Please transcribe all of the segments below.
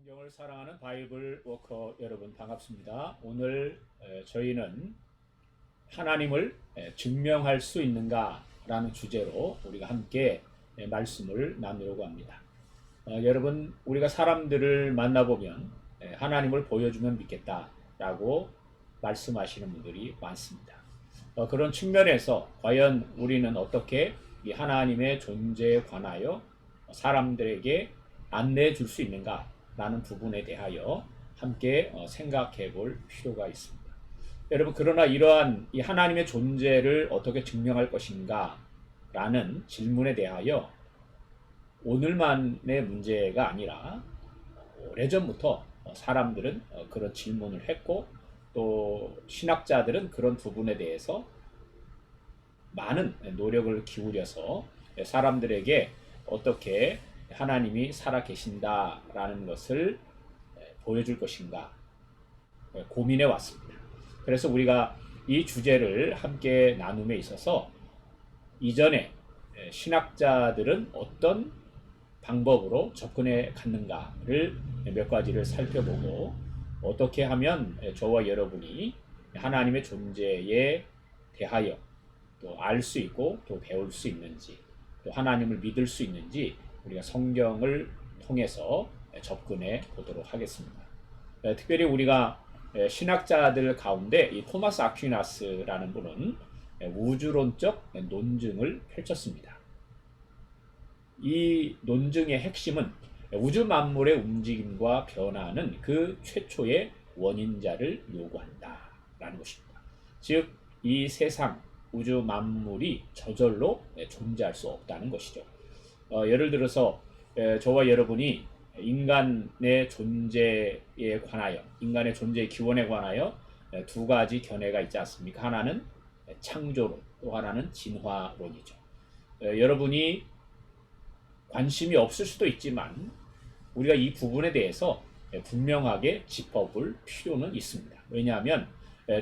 성경을 사랑하는 바이블 워커 여러분 반갑습니다. 오늘 저희는 하나님을 증명할 수 있는가 라는 주제로 우리가 함께 말씀을 나누려고 합니다. 여러분, 우리가 사람들을 만나보면 하나님을 보여주면 믿겠다 라고 말씀하시는 분들이 많습니다. 그런 측면에서 과연 우리는 어떻게 이 하나님의 존재에 관하여 사람들에게 안내해 줄 수 있는가 라는 부분에 대하여 함께 생각해 볼 필요가 있습니다. 여러분, 그러나 이러한 이 하나님의 존재를 어떻게 증명할 것인가 라는 질문에 대하여 오늘만의 문제가 아니라 오래전부터 사람들은 그런 질문을 했고, 또 신학자들은 그런 부분에 대해서 많은 노력을 기울여서 사람들에게 어떻게 하나님이 살아 계신다라는 것을 보여줄 것인가 고민해 왔습니다. 그래서 우리가 이 주제를 함께 나눔에 있어서 이전에 신학자들은 어떤 방법으로 접근해 갔는가를 몇 가지를 살펴보고, 어떻게 하면 저와 여러분이 하나님의 존재에 대하여 또 알 수 있고 또 배울 수 있는지, 또 하나님을 믿을 수 있는지 우리가 성경을 통해서 접근해 보도록 하겠습니다. 특별히 우리가 신학자들 가운데 이 토마스 아퀴나스라는 분은 우주론적 논증을 펼쳤습니다. 이 논증의 핵심은 우주 만물의 움직임과 변화는 그 최초의 원인자를 요구한다라는 것입니다. 즉, 이 세상 우주 만물이 저절로 존재할 수 없다는 것이죠. 예를 들어서 저와 여러분이 인간의 존재에 관하여, 인간의 존재의 기원에 관하여 두 가지 견해가 있지 않습니까? 하나는 창조론, 또 하나는 진화론이죠. 여러분이 관심이 없을 수도 있지만 우리가 이 부분에 대해서 분명하게 짚어볼 필요는 있습니다. 왜냐하면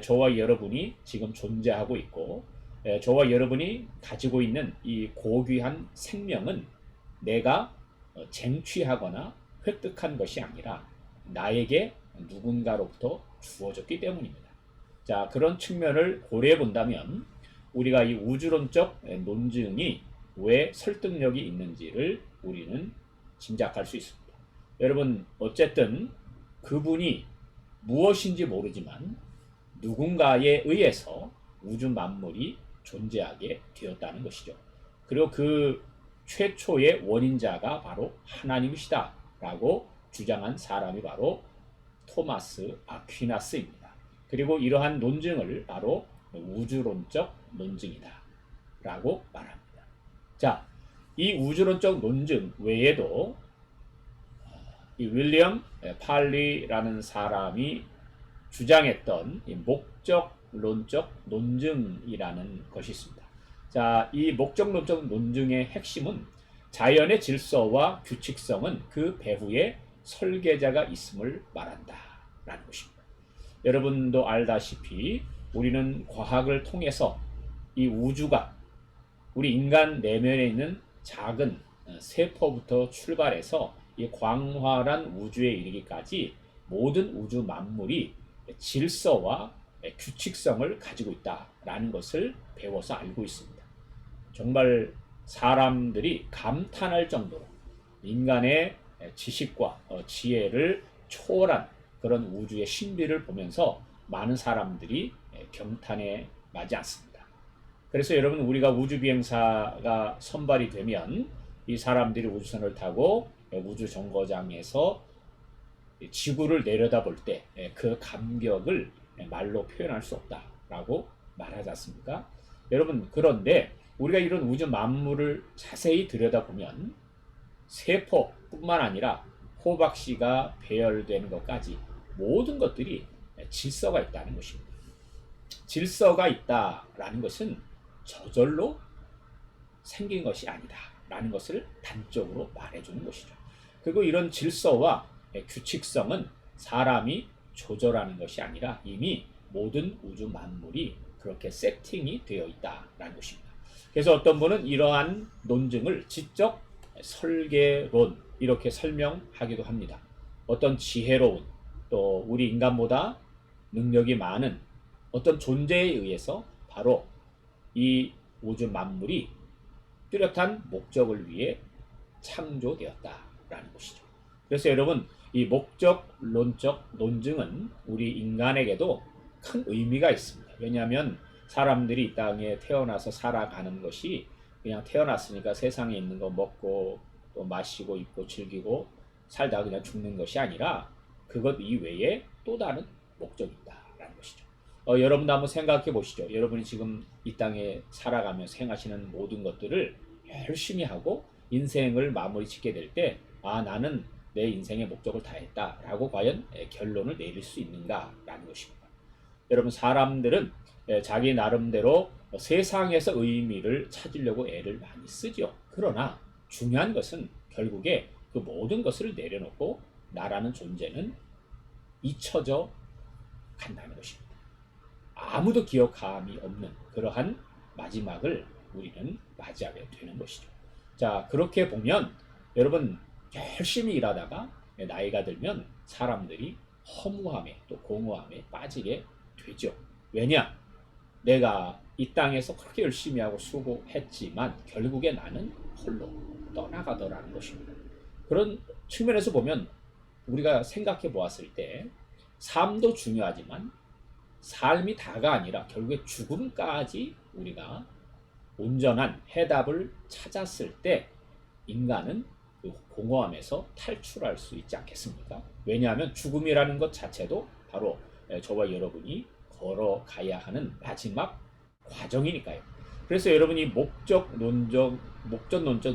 저와 여러분이 지금 존재하고 있고, 저와 여러분이 가지고 있는 이 고귀한 생명은 내가 쟁취하거나 획득한 것이 아니라 나에게 누군가로부터 주어졌기 때문입니다. 자, 그런 측면을 고려해 본다면 우리가 이 우주론적 논증이 왜 설득력이 있는지를 우리는 짐작할 수 있습니다. 여러분, 어쨌든 그분이 무엇인지 모르지만 누군가에 의해서 우주 만물이 존재하게 되었다는 것이죠. 그리고 그 최초의 원인자가 바로 하나님이시다 라고 주장한 사람이 바로 토마스 아퀴나스입니다. 그리고 이러한 논증을 바로 우주론적 논증이다 라고 말합니다. 자, 이 우주론적 논증 외에도 이 윌리엄 팔리라는 사람이 주장했던 이 목적론적 논증이라는 것이 있습니다. 자, 이 목적론적 논증의 핵심은 자연의 질서와 규칙성은 그 배후에 설계자가 있음을 말한다 라는 것입니다. 여러분도 알다시피 우리는 과학을 통해서 이 우주가 우리 인간 내면에 있는 작은 세포부터 출발해서 이 광활한 우주에 이르기까지 모든 우주 만물이 질서와 규칙성을 가지고 있다라는 것을 배워서 알고 있습니다. 정말 사람들이 감탄할 정도로 인간의 지식과 지혜를 초월한 그런 우주의 신비를 보면서 많은 사람들이 경탄에 마지 않습니다. 그래서 여러분, 우리가 우주비행사가 선발이 되면 이 사람들이 우주선을 타고 우주정거장에서 지구를 내려다볼 때 그 감격을 말로 표현할 수 없다라고 말하지 않습니까? 여러분, 그런데 우리가 이런 우주 만물을 자세히 들여다보면 세포뿐만 아니라 호박씨가 배열되는 것까지 모든 것들이 질서가 있다는 것입니다. 질서가 있다라는 것은 저절로 생긴 것이 아니다라는 것을 단적으로 말해주는 것이죠. 그리고 이런 질서와 규칙성은 사람이 조절하는 것이 아니라 이미 모든 우주 만물이 그렇게 세팅이 되어 있다라는 것입니다. 그래서 어떤 분은 이러한 논증을 지적 설계론 이렇게 설명하기도 합니다. 어떤 지혜로운 또 우리 인간보다 능력이 많은 어떤 존재에 의해서 바로 이 우주 만물이 뚜렷한 목적을 위해 창조되었다라는 것이죠. 그래서 여러분 이 목적론적 논증은 우리 인간에게도 큰 의미가 있습니다. 왜냐하면 사람들이 이 땅에 태어나서 살아가는 것이 그냥 태어났으니까 세상에 있는 거 먹고 또 마시고 입고 즐기고 살다가 그냥 죽는 것이 아니라 그것 이외에 또 다른 목적이 있다라는 것이죠. 여러분도 한번 생각해 보시죠. 여러분이 지금 이 땅에 살아가며 행하시는 모든 것들을 열심히 하고 인생을 마무리 짓게 될 때, 아, 나는 내 인생의 목적을 다했다라고 과연 결론을 내릴 수 있는가라는 것입니다. 여러분, 사람들은 자기 나름대로 세상에서 의미를 찾으려고 애를 많이 쓰죠. 그러나 중요한 것은 결국에 그 모든 것을 내려놓고 나라는 존재는 잊혀져 간다는 것입니다. 아무도 기억함이 없는 그러한 마지막을 우리는 맞이하게 되는 것이죠. 자, 그렇게 보면 여러분 열심히 일하다가 나이가 들면 사람들이 허무함에 또 공허함에 빠지게 되죠. 왜냐? 내가 이 땅에서 그렇게 열심히 하고 수고했지만 결국에 나는 홀로 떠나가더라는 것입니다. 그런 측면에서 보면 우리가 생각해 보았을 때 삶도 중요하지만 삶이 다가 아니라 결국에 죽음까지 우리가 온전한 해답을 찾았을 때 인간은 그 공허함에서 탈출할 수 있지 않겠습니까? 왜냐하면 죽음이라는 것 자체도 바로 저와 여러분이 걸어가야 하는 마지막 과정이니까요. 그래서 여러분이 목적론적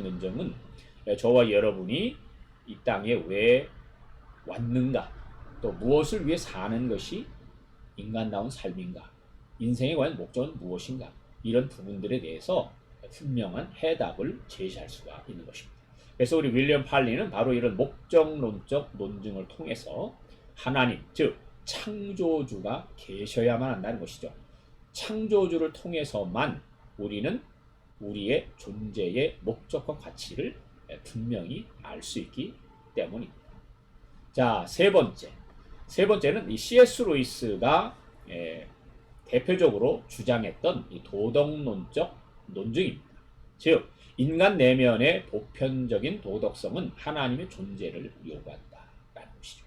논정은 저와 여러분이 이 땅에 왜 왔는가, 또 무엇을 위해 사는 것이 인간다운 삶인가, 인생의 과연 목적은 무엇인가, 이런 부분들에 대해서 분명한 해답을 제시할 수가 있는 것입니다. 그래서 우리 윌리엄 팔리는 바로 이런 목적론적 논증을 통해서 하나님, 즉 창조주가 계셔야만 한다는 것이죠. 창조주를 통해서만 우리는 우리의 존재의 목적과 가치를 분명히 알 수 있기 때문입니다. 자, 세 번째는 이 C.S. 루이스가 대표적으로 주장했던 이 도덕론적 논증입니다. 즉, 인간 내면의 보편적인 도덕성은 하나님의 존재를 요구한다라는 것이죠.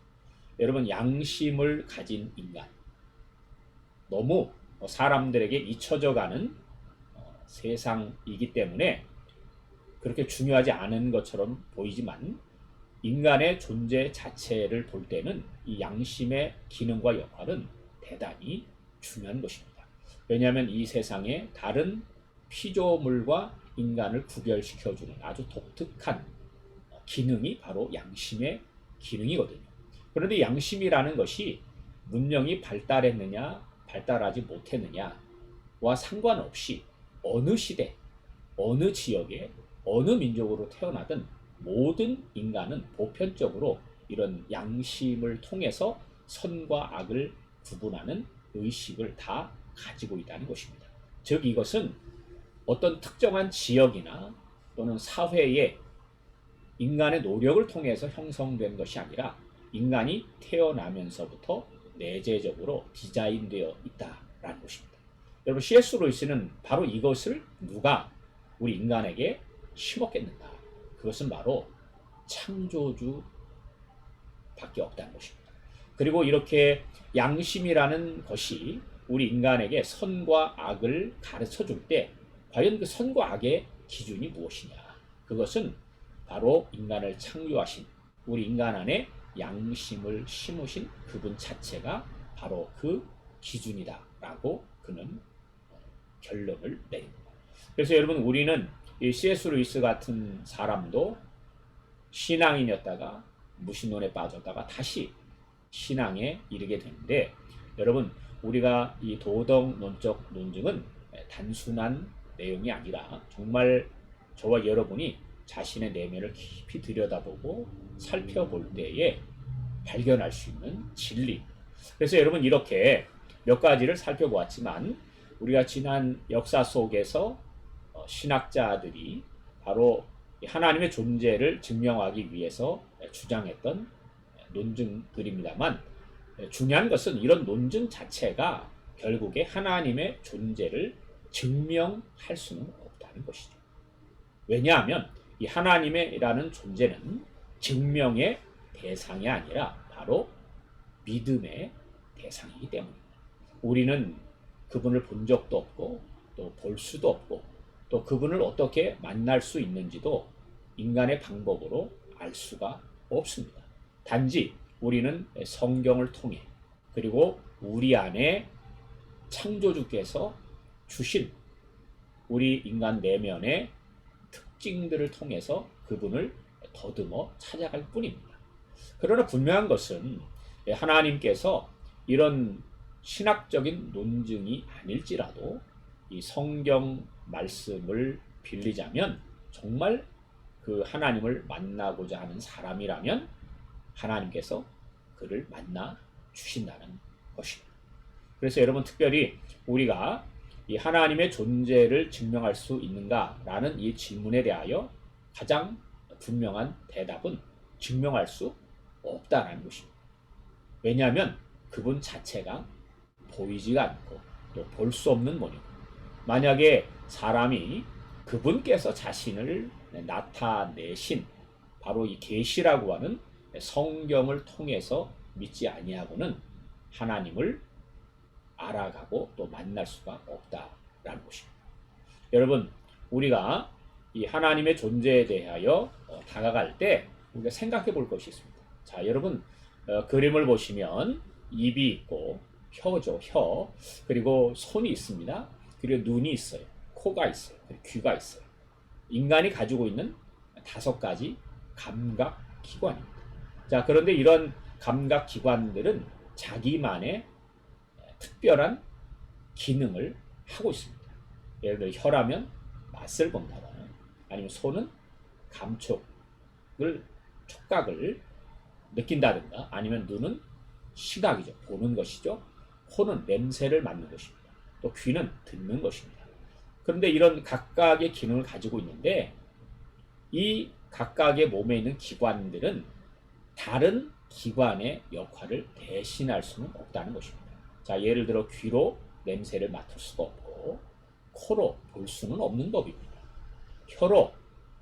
여러분, 양심을 가진 인간, 너무 사람들에게 잊혀져가는 세상이기 때문에 그렇게 중요하지 않은 것처럼 보이지만 인간의 존재 자체를 볼 때는 이 양심의 기능과 역할은 대단히 중요한 것입니다. 왜냐하면 이 세상에 다른 피조물과 인간을 구별시켜주는 아주 독특한 기능이 바로 양심의 기능이거든요. 그런데 양심이라는 것이 문명이 발달했느냐 발달하지 못했느냐와 상관없이 어느 시대, 어느 지역에, 어느 민족으로 태어나든 모든 인간은 보편적으로 이런 양심을 통해서 선과 악을 구분하는 의식을 다 가지고 있다는 것입니다. 즉 이것은 어떤 특정한 지역이나 또는 사회의 인간의 노력을 통해서 형성된 것이 아니라 인간이 태어나면서부터 내재적으로 디자인되어 있다라는 것입니다. 여러분, C.S. 루이스는 바로 이것을 누가 우리 인간에게 심었겠는가? 그것은 바로 창조주밖에 없다는 것입니다. 그리고 이렇게 양심이라는 것이 우리 인간에게 선과 악을 가르쳐 줄 때 과연 그 선과 악의 기준이 무엇이냐? 그것은 바로 인간을 창조하신 우리 인간 안에 양심을 심으신 그분 자체가 바로 그 기준이다라고 그는 결론을 내립니다. 그래서 여러분, 우리는 이 C.S. 루이스 같은 사람도 신앙인이었다가 무신론에 빠졌다가 다시 신앙에 이르게 되는데, 여러분, 우리가 이 도덕론적 논증은 단순한 내용이 아니라 정말 저와 여러분이 자신의 내면을 깊이 들여다보고 살펴볼 때에 발견할 수 있는 진리. 그래서 여러분, 이렇게 몇 가지를 살펴보았지만 우리가 지난 역사 속에서 신학자들이 바로 하나님의 존재를 증명하기 위해서 주장했던 논증들입니다만 중요한 것은 이런 논증 자체가 결국에 하나님의 존재를 증명할 수는 없다는 것이죠. 왜냐하면 이 하나님이라는 존재는 증명의 대상이 아니라 바로 믿음의 대상이기 때문입니다. 우리는 그분을 본 적도 없고 또 볼 수도 없고 또 그분을 어떻게 만날 수 있는지도 인간의 방법으로 알 수가 없습니다. 단지 우리는 성경을 통해 그리고 우리 안에 창조주께서 주신 우리 인간 내면의 특징들을 통해서 그분을 더듬어 찾아갈 뿐입니다. 그러나 분명한 것은 하나님께서 이런 신학적인 논증이 아닐지라도 이 성경 말씀을 빌리자면 정말 그 하나님을 만나고자 하는 사람이라면 하나님께서 그를 만나 주신다는 것입니다. 그래서 여러분 특별히 우리가 이 하나님의 존재를 증명할 수 있는가라는 이 질문에 대하여 가장 분명한 대답은 증명할 수 없다는 것입니다. 왜냐하면 그분 자체가 보이지가 않고 또 볼 수 없는 분이고 만약에 사람이 그분께서 자신을 나타내신 바로 이 계시라고 하는 성경을 통해서 믿지 아니하고는 하나님을 알아가고 또 만날 수가 없다라는 것입니다. 여러분 우리가 이 하나님의 존재에 대하여 다가갈 때 우리가 생각해 볼 것이 있습니다. 자 여러분 그림을 보시면 입이 있고 혀죠 혀 그리고 손이 있습니다. 그리고 눈이 있어요. 코가 있어요. 그리고 귀가 있어요. 인간이 가지고 있는 5가지 감각 기관입니다. 자 그런데 이런 감각 기관들은 자기만의 특별한 기능을 하고 있습니다. 예를 들어 혀라면 맛을 본다거나 아니면 손은 감촉을 촉각을 느낀다든가 아니면 눈은 시각이죠. 보는 것이죠. 코는 냄새를 맡는 것입니다. 또 귀는 듣는 것입니다. 그런데 이런 각각의 기능을 가지고 있는데 이 각각의 몸에 있는 기관들은 다른 기관의 역할을 대신할 수는 없다는 것입니다. 자, 예를 들어 귀로 냄새를 맡을 수가 없고 코로 볼 수는 없는 법입니다. 혀로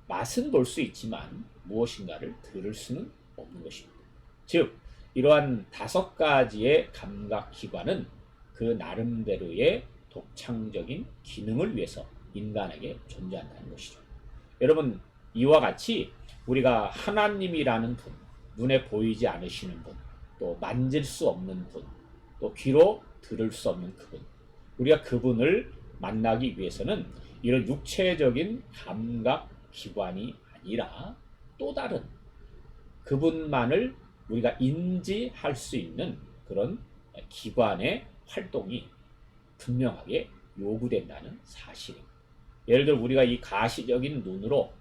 맛은 볼 수 있지만 무엇인가를 들을 수는 없는 것입니다. 즉 이러한 5가지의 감각 기관은 그 나름대로의 독창적인 기능을 위해서 인간에게 존재한다는 것이죠. 여러분 이와 같이 우리가 하나님이라는 분, 눈에 보이지 않으시는 분, 또 만질 수 없는 분, 또 귀로 들을 수 없는 그분, 우리가 그분을 만나기 위해서는 이런 육체적인 감각 기관이 아니라 또 다른 그분만을 우리가 인지할 수 있는 그런 기관의 활동이 분명하게 요구된다는 사실입니다. 예를 들어 우리가 이 가시적인 눈으로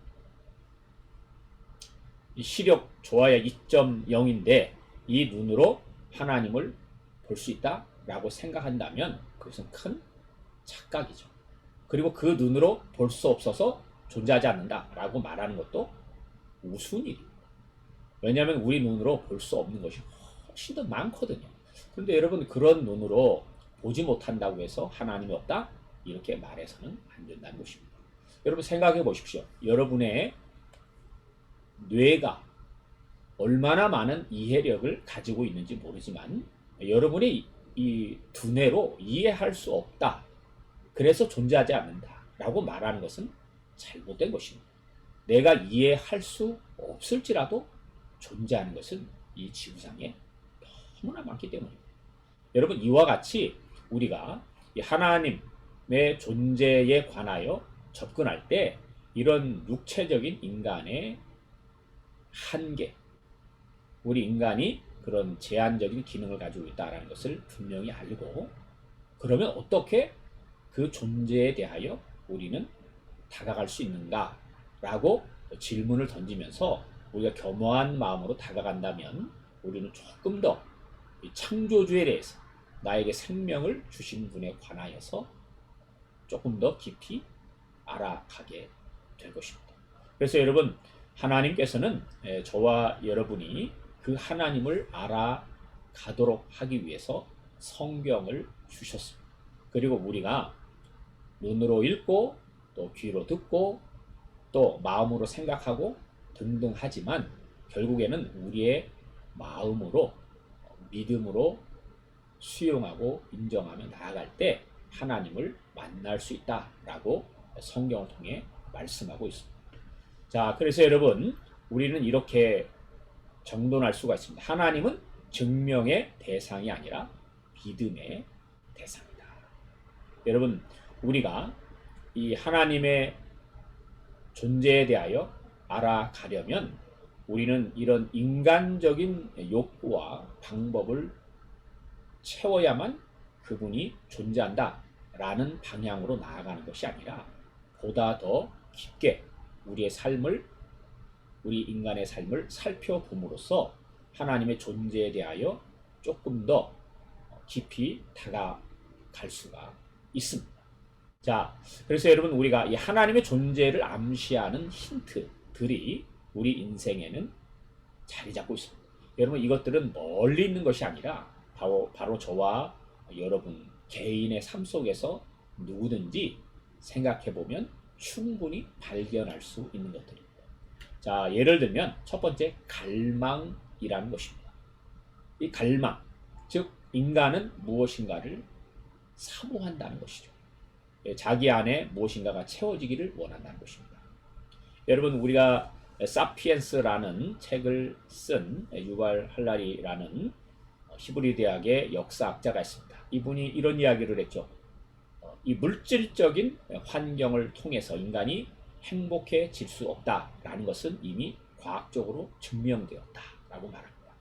시력 좋아야 2.0인데 이 눈으로 하나님을 볼 수 있다라고 생각한다면 그것은 큰 착각이죠. 그리고 그 눈으로 볼 수 없어서 존재하지 않는다라고 말하는 것도 우스운 일입니다. 왜냐하면 우리 눈으로 볼 수 없는 것이 훨씬 더 많거든요. 그런데 여러분 그런 눈으로 보지 못한다고 해서 하나님이 없다? 이렇게 말해서는 안 된다는 것입니다. 여러분 생각해 보십시오. 여러분의 뇌가 얼마나 많은 이해력을 가지고 있는지 모르지만 여러분이 이 두뇌로 이해할 수 없다. 그래서 존재하지 않는다. 라고 말하는 것은 잘못된 것입니다. 내가 이해할 수 없을지라도 존재하는 것은 이 지구상에 너무나 많기 때문입니다. 여러분 이와 같이 우리가 하나님의 존재에 관하여 접근할 때 이런 육체적인 인간의 한계, 우리 인간이 그런 제한적인 기능을 가지고 있다는 것을 분명히 알고 그러면 어떻게 그 존재에 대하여 우리는 다가갈 수 있는가 라고 질문을 던지면서 우리가 겸허한 마음으로 다가간다면 우리는 조금 더 창조주에 대해서 나에게 생명을 주신 분에 관하여서 조금 더 깊이 알아가게 될 것입니다. 그래서 여러분 하나님께서는 저와 여러분이 그 하나님을 알아가도록 하기 위해서 성경을 주셨습니다. 그리고 우리가 눈으로 읽고 또 귀로 듣고 또 마음으로 생각하고 등등 하지만 결국에는 우리의 마음으로 믿음으로 수용하고 인정하며 나아갈 때 하나님을 만날 수 있다라고 성경을 통해 말씀하고 있습니다. 자, 그래서 여러분 우리는 이렇게 정돈할 수가 있습니다. 하나님은 증명의 대상이 아니라 믿음의 대상이다. 여러분 우리가 이 하나님의 존재에 대하여 알아가려면 우리는 이런 인간적인 욕구와 방법을 채워야만 그분이 존재한다 라는 방향으로 나아가는 것이 아니라 보다 더 깊게 우리의 삶을, 우리 인간의 삶을 살펴봄으로써 하나님의 존재에 대하여 조금 더 깊이 다가갈 수가 있습니다. 자, 그래서 여러분 우리가 이 하나님의 존재를 암시하는 힌트들이 우리 인생에는 자리 잡고 있습니다. 여러분 이것들은 멀리 있는 것이 아니라 바로 저와 여러분 개인의 삶 속에서 누구든지 생각해 보면 충분히 발견할 수 있는 것들입니다. 자, 예를 들면 첫 번째 갈망이라는 것입니다. 이 갈망, 즉 인간은 무엇인가를 사모한다는 것이죠. 자기 안에 무엇인가가 채워지기를 원한다는 것입니다. 여러분 우리가 사피엔스라는 책을 쓴 유발 할라리라는 히브리 대학의 역사학자가 있습니다. 이분이 이런 이야기를 했죠. 이 물질적인 환경을 통해서 인간이 행복해질 수 없다라는 것은 이미 과학적으로 증명되었다라고 말합니다.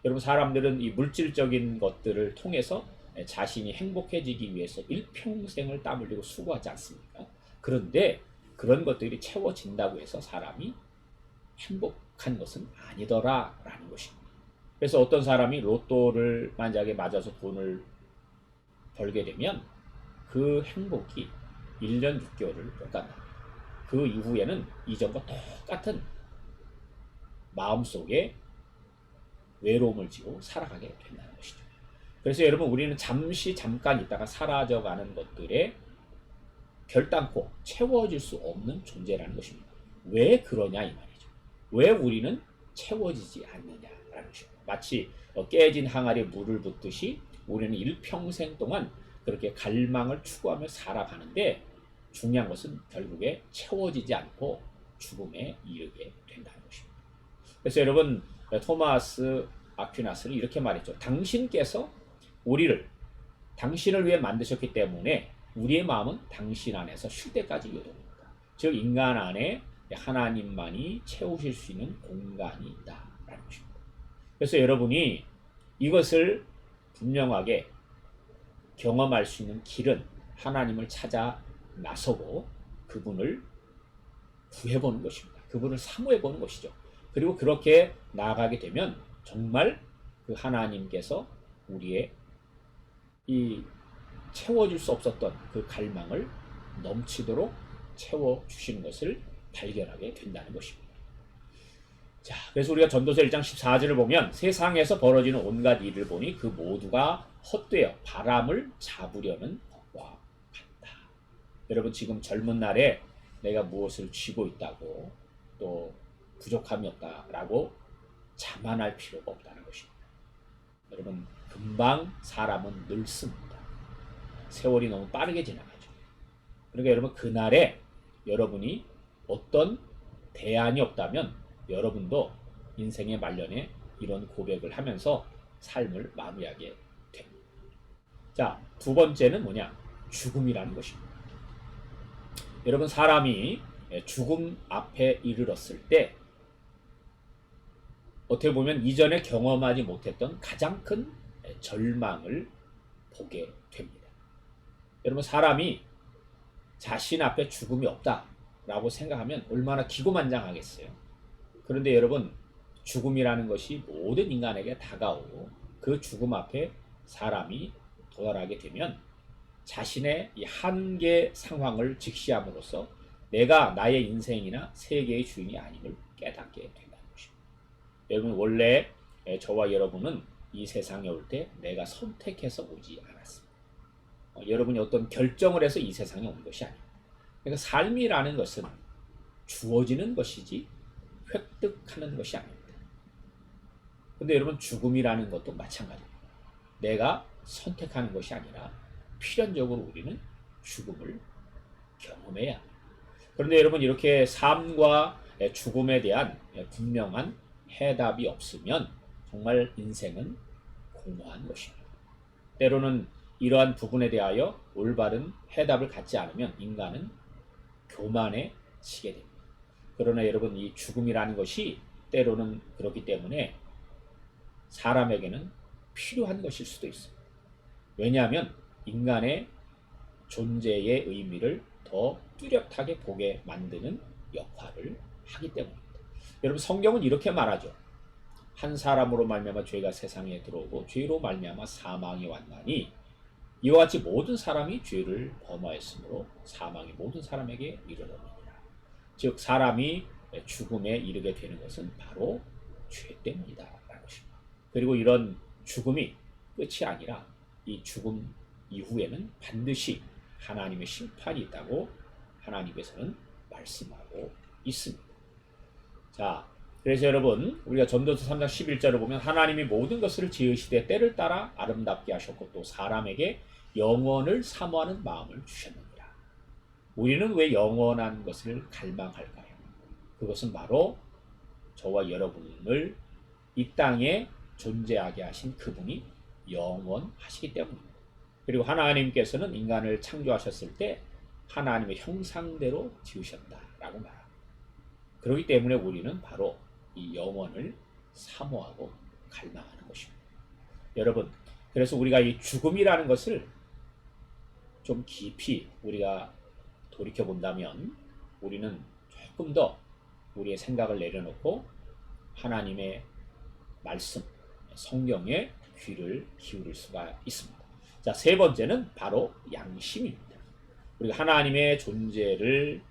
여러분 사람들은 이 물질적인 것들을 통해서 자신이 행복해지기 위해서 일평생을 땀 흘리고 수고하지 않습니까? 그런데 그런 것들이 채워진다고 해서 사람이 행복한 것은 아니더라라는 것입니다. 그래서 어떤 사람이 로또를 만약에 맞아서 돈을 벌게 되면 그 행복이 1년 6개월을 못 간다. 그 이후에는 이전과 똑같은 마음속에 외로움을 지고 살아가게 된다는 것이죠. 그래서 여러분 우리는 잠깐 있다가 사라져가는 것들에 결단코 채워질 수 없는 존재라는 것입니다. 왜 그러냐 이 말이죠. 왜 우리는 채워지지 않느냐라는 것입니다. 마치 깨진 항아리에 물을 붓듯이 우리는 일평생 동안 그렇게 갈망을 추구하며 살아가는데 중요한 것은 결국에 채워지지 않고 죽음에 이르게 된다는 것입니다. 그래서 여러분 토마스 아퀴나스는 이렇게 말했죠. 당신께서 당신을 위해 만드셨기 때문에 우리의 마음은 당신 안에서 쉴 때까지 요동입니다. 즉 인간 안에 하나님만이 채우실 수 있는 공간이 있다라는 것입니다. 그래서 여러분이 이것을 분명하게 경험할 수 있는 길은 하나님을 찾아 나서고 그분을 구해보는 것입니다. 그분을 사모해보는 것이죠. 그리고 그렇게 나아가게 되면 정말 그 하나님께서 우리의 이 채워줄 수 없었던 그 갈망을 넘치도록 채워주시는 것을 발견하게 된다는 것입니다. 자, 그래서 우리가 전도서 1장 14절을 보면 세상에서 벌어지는 온갖 일을 보니 그 모두가 헛되어 바람을 잡으려는 것과 같다. 여러분 지금 젊은 날에 내가 무엇을 쥐고 있다고 또 부족함이 없다라고 자만할 필요가 없다는 것입니다. 여러분 금방 사람은 늙습니다. 세월이 너무 빠르게 지나가죠. 그러니까 여러분 그날에 여러분이 어떤 대안이 없다면 여러분도 인생의 말년에 이런 고백을 하면서 삶을 마무리하게 됩니다. 자, 두 번째는 뭐냐? 죽음이라는 것입니다. 여러분 사람이 죽음 앞에 이르렀을 때 어떻게 보면 이전에 경험하지 못했던 가장 큰 절망을 보게 됩니다. 여러분 사람이 자신 앞에 죽음이 없다라고 생각하면 얼마나 기고만장하겠어요. 그런데 여러분 죽음이라는 것이 모든 인간에게 다가오고 그 죽음 앞에 사람이 도달하게 되면 자신의 이 한계 상황을 직시함으로써 내가 나의 인생이나 세계의 주인이 아님을 깨닫게 된다는 것입니다. 여러분 원래 저와 여러분은 이 세상에 올 때 내가 선택해서 오지 않았습니다. 여러분이 어떤 결정을 해서 이 세상에 온 것이 아닙니다. 그러니까 삶이라는 것은 주어지는 것이지 획득하는 것이 아닙니다. 근데 여러분 죽음이라는 것도 마찬가지입니다. 내가 선택하는 것이 아니라 필연적으로 우리는 죽음을 경험해야 합니다. 그런데 여러분 이렇게 삶과 죽음에 대한 분명한 해답이 없으면 정말 인생은 공허한 것입니다. 때로는 이러한 부분에 대하여 올바른 해답을 갖지 않으면 인간은 교만해지게 됩니다. 그러나 여러분 이 죽음이라는 것이 때로는 그렇기 때문에 사람에게는 필요한 것일 수도 있습니다. 왜냐하면 인간의 존재의 의미를 더 뚜렷하게 보게 만드는 역할을 하기 때문입니다. 여러분 성경은 이렇게 말하죠. 한 사람으로 말미암아 죄가 세상에 들어오고 죄로 말미암아 사망이 왔나니 이와 같이 모든 사람이 죄를 범하였으므로 사망이 모든 사람에게 이르렀느니라. 즉 사람이 죽음에 이르게 되는 것은 바로 죄 때문이다 라는 것입니다. 그리고 이런 죽음이 끝이 아니라 이 죽음 이후에는 반드시 하나님의 심판이 있다고 하나님께서는 말씀하고 있습니다. 자, 그래서 여러분 우리가 전도서 3장 11절을 보면 하나님이 모든 것을 지으시되 때를 따라 아름답게 하셨고 또 사람에게 영원을 사모하는 마음을 주셨느니라. 우리는 왜 영원한 것을 갈망할까요? 그것은 바로 저와 여러분을 이 땅에 존재하게 하신 그분이 영원하시기 때문입니다. 그리고 하나님께서는 인간을 창조하셨을 때 하나님의 형상대로 지으셨다라고 말합니다. 그렇기 때문에 우리는 바로 이 영원을 사모하고 갈망하는 것입니다. 여러분, 그래서 우리가 이 죽음이라는 것을 좀 깊이 우리가 돌이켜 본다면 우리는 조금 더 우리의 생각을 내려놓고 하나님의 말씀, 성경에 귀를 기울일 수가 있습니다. 자, 세 번째는 바로 양심입니다. 우리가 하나님의 존재를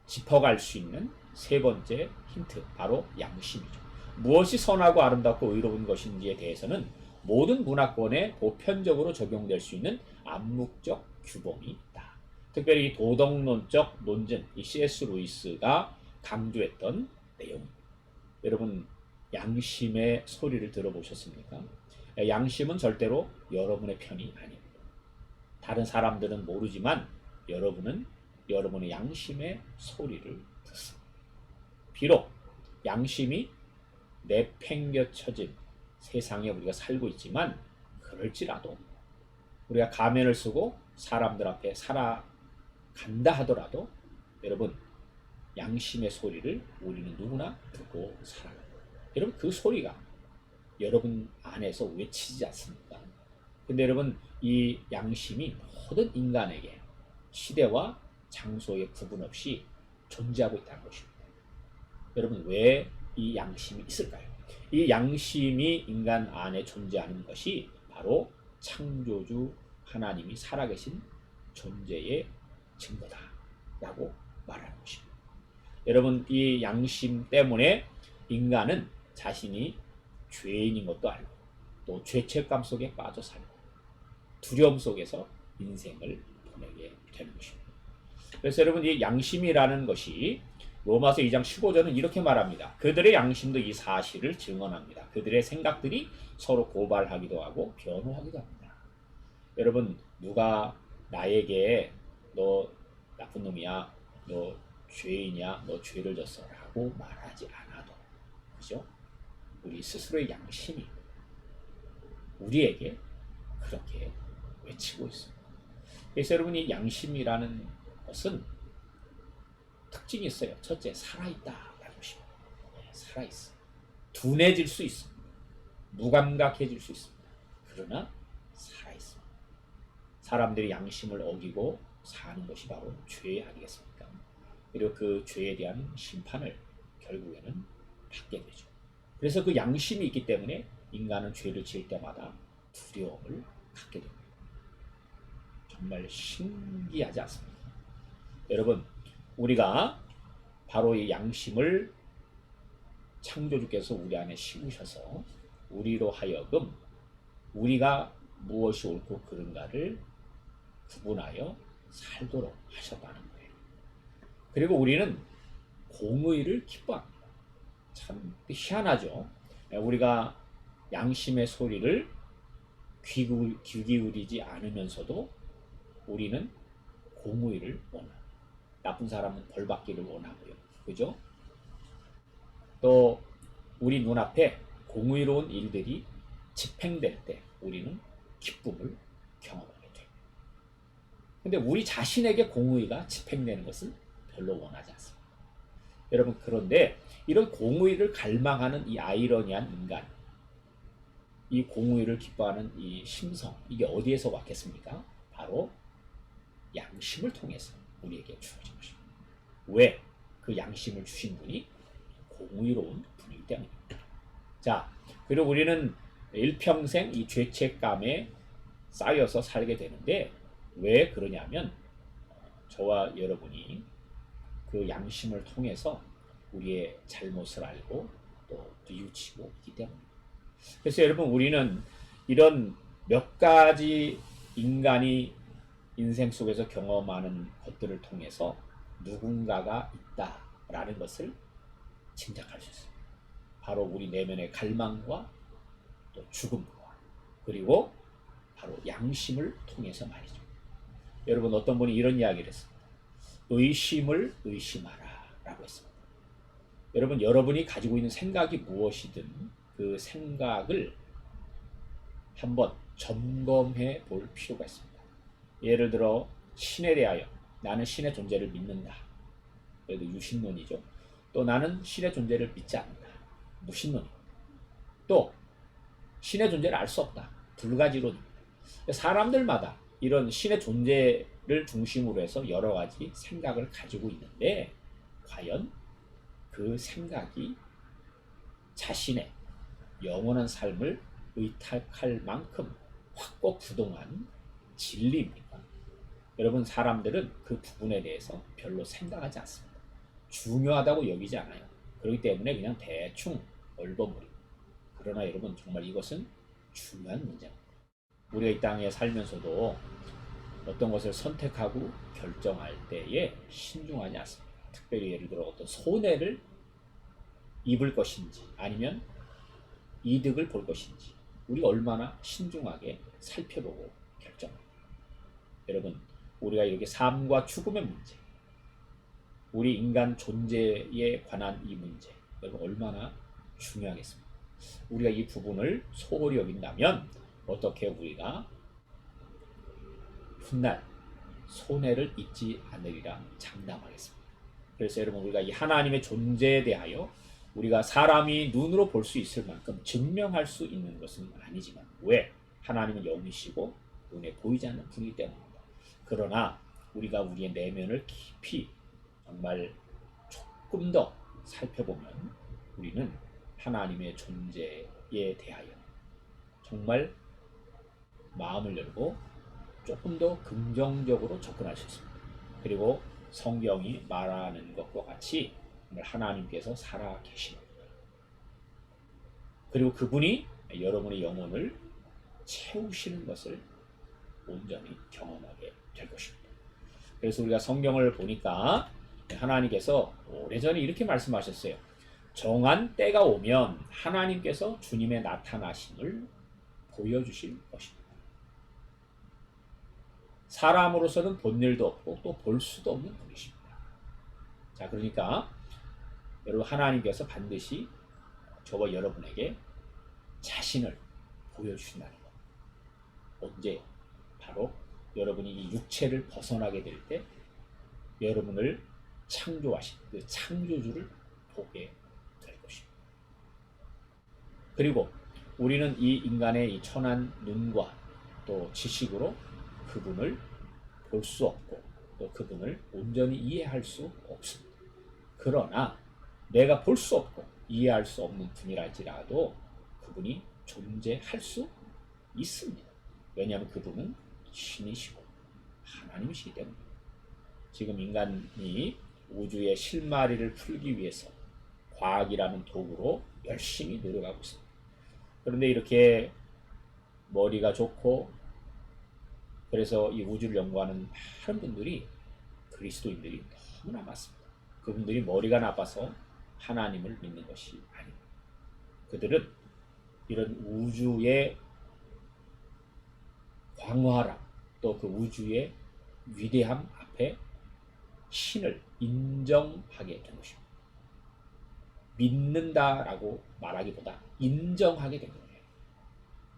짚어갈 수 있는 세 번째 힌트, 바로 양심이죠. 무엇이 선하고 아름답고 의로운 것인지에 대해서는 모든 문화권에 보편적으로 적용될 수 있는 암묵적 규범이 있다. 특별히 도덕론적 논증, 이 C.S. 루이스가 강조했던 내용입니다. 여러분, 양심의 소리를 들어보셨습니까? 양심은 절대로 여러분의 편이 아닙니다. 다른 사람들은 모르지만 여러분은 여러분의 양심의 소리를 듣습니다. 비록 양심이 내팽겨쳐진 세상에 우리가 살고 있지만 그럴지라도 우리가 가면을 쓰고 사람들 앞에 살아간다 하더라도 여러분 양심의 소리를 우리는 누구나 듣고 살아갑니다. 여러분 그 소리가 여러분 안에서 외치지 않습니까? 근데 여러분 이 양심이 모든 인간에게 시대와 장소의 구분 없이 존재하고 있다는 것입니다. 여러분 왜 이 양심이 있을까요? 이 양심이 인간 안에 존재하는 것이 바로 창조주 하나님이 살아계신 존재의 증거다라고 말하는 것입니다. 여러분 이 양심 때문에 인간은 자신이 죄인인 것도 알고 또 죄책감 속에 빠져 살고 두려움 속에서 인생을 보내게 되는 것입니다. 그래서 여러분 이 양심이라는 것이 로마서 2장 15절은 이렇게 말합니다. 그들의 양심도 이 사실을 증언합니다. 그들의 생각들이 서로 고발하기도 하고 변호하기도 합니다. 여러분 누가 나에게 너 나쁜 놈이야, 너 죄인이야, 너 죄를 졌어 라고 말하지 않아도 그죠? 우리 스스로의 양심이 우리에게 그렇게 외치고 있습니다. 그래서 여러분 이 양심이라는 것은 특징이 있어요. 첫째, 살아있다라는 것입니다. 살아있어. 둔해질 수 있습니다. 무감각해질 수 있습니다. 그러나 살아있습니다. 사람들이 양심을 어기고 사는 것이 바로 죄 아니겠습니까? 그리고 그 죄에 대한 심판을 결국에는 받게 되죠. 그래서 그 양심이 있기 때문에 인간은 죄를 지을 때마다 두려움을 갖게 됩니다. 정말 신기하지 않습니까? 여러분 우리가 바로 이 양심을 창조주께서 우리 안에 심으셔서 우리로 하여금 우리가 무엇이 옳고 그른가를 구분하여 살도록 하셨다는 거예요. 그리고 우리는 공의를 기뻐합니다. 참 희한하죠. 우리가 양심의 소리를 귀 기울이지 않으면서도 우리는 공의를 원합니다. 나쁜 사람은 벌 받기를 원하고요. 그죠? 또 우리 눈앞에 공의로운 일들이 집행될 때 우리는 기쁨을 경험하게 됩니다. 근데 우리 자신에게 공의가 집행되는 것은 별로 원하지 않습니다. 여러분, 그런데 이런 공의를 갈망하는 이 아이러니한 인간, 이 공의를 기뻐하는 이 심성, 이게 어디에서 왔겠습니까? 바로 양심을 통해서 우리에게 주어진 것입니다. 왜? 그 양심을 주신 분이 공의로운 분이기 때문입니다. 자, 그리고 우리는 일평생 이 죄책감에 쌓여서 살게 되는데 왜 그러냐면 저와 여러분이 그 양심을 통해서 우리의 잘못을 알고 또 뉘우치고 있기 때문입니다. 그래서 여러분, 우리는 이런 몇 가지 인간이 인생 속에서 경험하는 것들을 통해서 누군가가 있다라는 것을 짐작할 수 있습니다. 바로 우리 내면의 갈망과 또 죽음과 그리고 바로 양심을 통해서 말이죠. 여러분, 어떤 분이 이런 이야기를 했습니다. 의심을 의심하라 라고 했습니다. 여러분, 여러분이 가지고 있는 생각이 무엇이든 그 생각을 한번 점검해 볼 필요가 있습니다. 예를 들어 신에 대하여 나는 신의 존재를 믿는다. 그래도 유신론이죠. 또 나는 신의 존재를 믿지 않는다. 무신론입니다. 또 신의 존재를 알 수 없다. 불가지론입니다. 사람들마다 이런 신의 존재를 중심으로 해서 여러 가지 생각을 가지고 있는데 과연 그 생각이 자신의 영원한 삶을 의탁할 만큼 확고부동한 진리입니까? 여러분, 사람들은 그 부분에 대해서 별로 생각하지 않습니다. 중요하다고 여기지 않아요. 그렇기 때문에 그냥 대충 얼버무립니다. 그러나 여러분, 정말 이것은 중요한 문제입니다. 우리가 이 땅에 살면서도 어떤 것을 선택하고 결정할 때에 신중하지 않습니다. 특별히 예를 들어 어떤 손해를 입을 것인지 아니면 이득을 볼 것인지 우리가 얼마나 신중하게 살펴보고 결정합니다. 여러분, 우리가 이렇게 삶과 죽음의 문제, 우리 인간 존재에 관한 이 문제, 여러분 얼마나 중요하겠습니까? 우리가 이 부분을 소홀히 여긴다면 어떻게 우리가 훗날 손해를 입지 않으리라 장담하겠습니다. 그래서 여러분, 우리가 이 하나님의 존재에 대하여 우리가 사람이 눈으로 볼 수 있을 만큼 증명할 수 있는 것은 아니지만 왜? 하나님은 영이시고 눈에 보이지 않는 분이기 때문입니다. 그러나 우리가 우리의 내면을 깊이 정말 조금 더 살펴보면 우리는 하나님의 존재에 대하여 정말 마음을 열고 조금 더 긍정적으로 접근할 수 있습니다. 그리고 성경이 말하는 것과 같이 하나님께서 살아 계십니다. 그리고 그분이 여러분의 영혼을 채우시는 것을 온전히 경험하게 될 것입니다. 그래서 우리가 성경을 보니까 하나님께서 오래전에 이렇게 말씀하셨어요. 정한 때가 오면 하나님께서 주님의 나타나심을 보여주실 것입니다. 사람으로서는 본 일도 없고 또 볼 수도 없는 분이십니다. 자, 그러니까 여러분, 하나님께서 반드시 저와 여러분에게 자신을 보여주신다는 것. 언제? 바로 여러분이 이 육체를 벗어나게 될 때 여러분을 창조하신 그 창조주를 보게 될 것입니다. 그리고 우리는 이 인간의 이 천한 눈과 또 지식으로 그분을 볼 수 없고 또 그분을 온전히 이해할 수 없습니다. 그러나 내가 볼 수 없고 이해할 수 없는 분이랄지라도 그분이 존재할 수 있습니다. 왜냐하면 그분은 신이시고 하나님이시기 때문입니다. 지금 인간이 우주의 실마리를 풀기 위해서 과학이라는 도구로 열심히 노력하고 있습니다. 그런데 이렇게 머리가 좋고 그래서 이 우주를 연구하는 많은 분들이 그리스도인들이 너무나 많습니다. 그분들이 머리가 나빠서 하나님을 믿는 것이 아닙니다. 그들은 이런 우주의 광활함 또 그 우주의 위대함 앞에 신을 인정하게 된 것입니다. 믿는다라고 말하기보다 인정하게 된 거예요.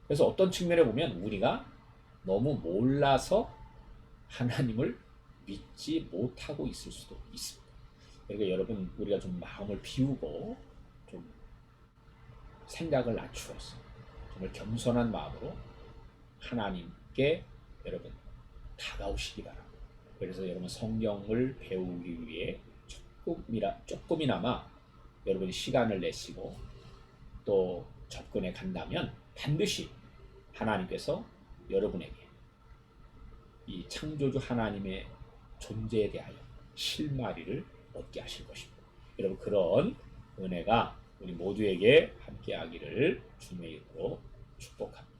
그래서 어떤 측면에 보면 우리가 너무 몰라서 하나님을 믿지 못하고 있을 수도 있습니다. 그러니까 여러분 우리가 좀 마음을 비우고 좀 생각을 낮추어서 정말 겸손한 마음으로 하나님께 여러분 다가오시기 바랍니다. 그래서 여러분 성경을 배우기 위해 조금이나마 여러분이 시간을 내시고 또 접근해 간다면 반드시 하나님께서 여러분에게 이 창조주 하나님의 존재에 대하여 실마리를 얻게 하실 것입니다. 여러분 그런 은혜가 우리 모두에게 함께하기를 주님의 이름으로 축복합니다.